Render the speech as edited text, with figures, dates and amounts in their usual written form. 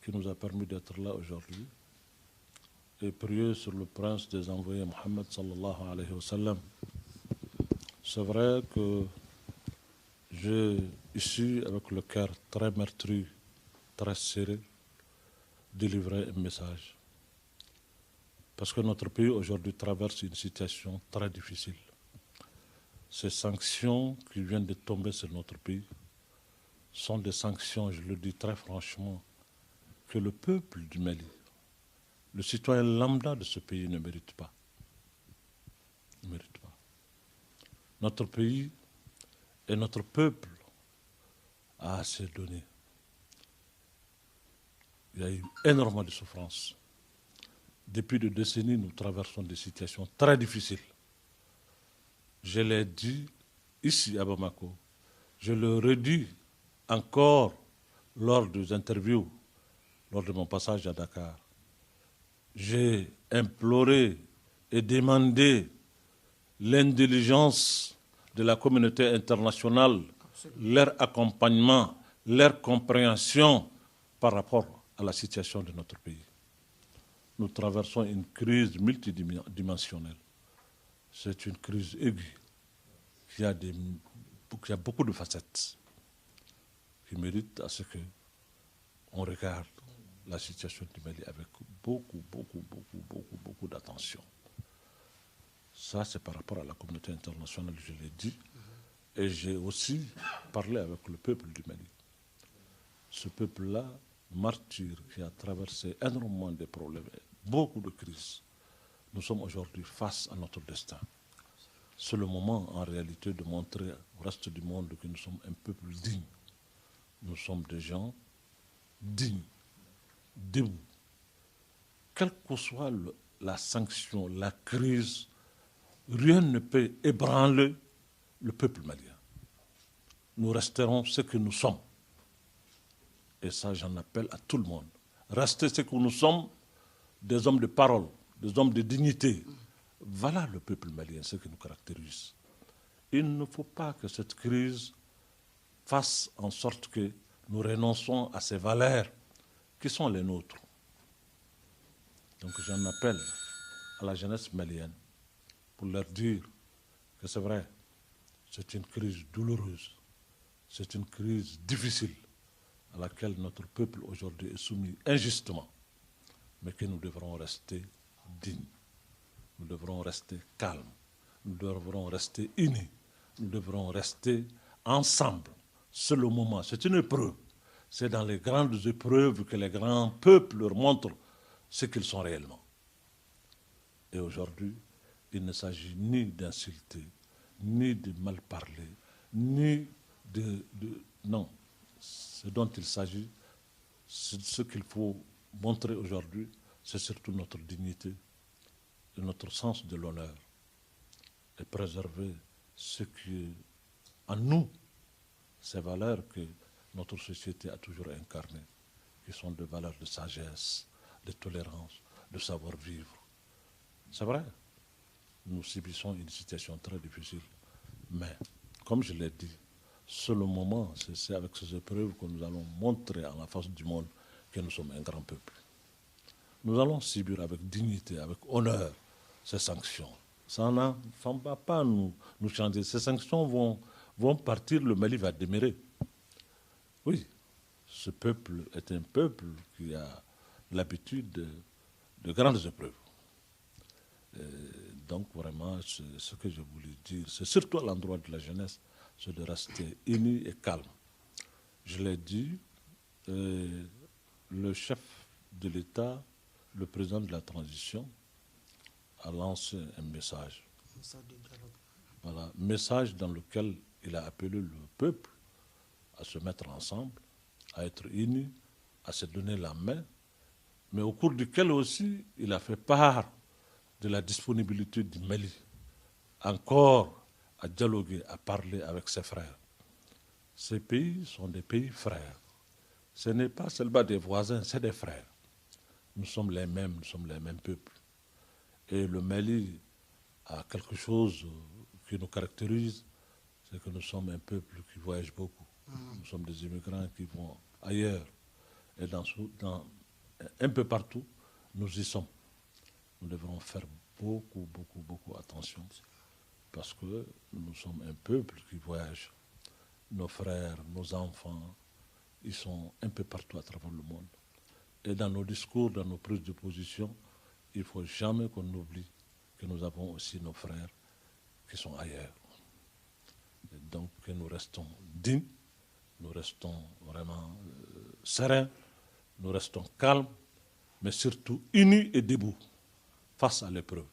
qui nous a permis d'être là aujourd'hui et prier sur le prince des envoyés Mohammed sallallahu alayhi wa sallam. C'est vrai que j'ai ici, avec le cœur très meurtri, très serré, délivré un message. Parce que notre pays aujourd'hui traverse une situation très difficile. Ces sanctions qui viennent de tomber sur notre pays sont des sanctions, je le dis très franchement, que le peuple du Mali, le citoyen lambda de ce pays ne mérite pas. Ne mérite pas. Notre pays et notre peuple a assez donné. Il y a eu énormément de souffrances. Depuis des décennies, nous traversons des situations très difficiles. Je l'ai dit ici à Bamako, je le redis encore lors des interviews, lors de mon passage à Dakar. J'ai imploré et demandé l'intelligence de la communauté internationale, leur accompagnement, leur compréhension par rapport à la situation de notre pays. Nous traversons une crise multidimensionnelle. C'est une crise aiguë qui a beaucoup de facettes qui méritent à ce qu'on regarde la situation du Mali avec beaucoup d'attention. Ça, c'est par rapport à la communauté internationale, je l'ai dit. Et j'ai aussi parlé avec le peuple du Mali. Ce peuple-là, martyr, qui a traversé énormément de problèmes, beaucoup de crises. Nous sommes aujourd'hui face à notre destin. C'est le moment, en réalité, de montrer au reste du monde que nous sommes un peuple digne. Nous sommes des gens dignes, debout. Quelle que soit la sanction, la crise, rien ne peut ébranler le peuple malien. Nous resterons ce que nous sommes. Et ça, j'en appelle à tout le monde. Rester ce que nous sommes, des hommes de parole, des hommes de dignité. Voilà le peuple malien, ce qui nous caractérise. Il ne faut pas que cette crise fasse en sorte que nous renonçons à ces valeurs qui sont les nôtres. Donc j'en appelle à la jeunesse malienne pour leur dire que c'est vrai, c'est une crise douloureuse, c'est une crise difficile à laquelle notre peuple aujourd'hui est soumis injustement, mais que nous devrons rester dignes, nous devrons rester calmes, nous devrons rester unis, nous devrons rester ensemble. C'est le moment, c'est une épreuve. C'est dans les grandes épreuves que les grands peuples leur montrent ce qu'ils sont réellement. Et aujourd'hui, il ne s'agit ni d'insulter, ni de mal parler, ni non. Ce dont il s'agit, ce qu'il faut montrer aujourd'hui, c'est surtout notre dignité et notre sens de l'honneur et préserver ce qui est en nous, ces valeurs que notre société a toujours incarnées, qui sont des valeurs de sagesse, de tolérance, de savoir-vivre. C'est vrai, nous subissons une situation très difficile, mais comme je l'ai dit, c'est le moment, c'est avec ces épreuves que nous allons montrer à la face du monde que nous sommes un grand peuple. Nous allons subir avec dignité, avec honneur ces sanctions. Ça ne va pas nous changer. Ces sanctions vont partir, le Mali va demeurer. Oui, ce peuple est un peuple qui a l'habitude de grandes épreuves. Donc vraiment, ce que je voulais dire, c'est surtout à l'endroit de la jeunesse, c'est de rester unis et calme. Je l'ai dit, le chef de l'État, le président de la transition, a lancé un message. Voilà, message dans lequel il a appelé le peuple à se mettre ensemble, à être unis, à se donner la main, mais au cours duquel aussi il a fait part de la disponibilité du Mali, encore à dialoguer, à parler avec ses frères. Ces pays sont des pays frères. Ce n'est pas seulement des voisins, c'est des frères. Nous sommes les mêmes peuples. Et le Mali a quelque chose qui nous caractérise, c'est que nous sommes un peuple qui voyage beaucoup. Nous sommes des immigrants qui vont ailleurs. Et dans un peu partout, nous y sommes. Nous devrons faire beaucoup attention parce que nous sommes un peuple qui voyage. Nos frères, nos enfants, ils sont un peu partout à travers le monde. Et dans nos discours, dans nos prises de position, il ne faut jamais qu'on oublie que nous avons aussi nos frères qui sont ailleurs. Et donc que nous restons dignes, nous restons vraiment sereins, nous restons calmes, mais surtout unis et debout face à l'épreuve.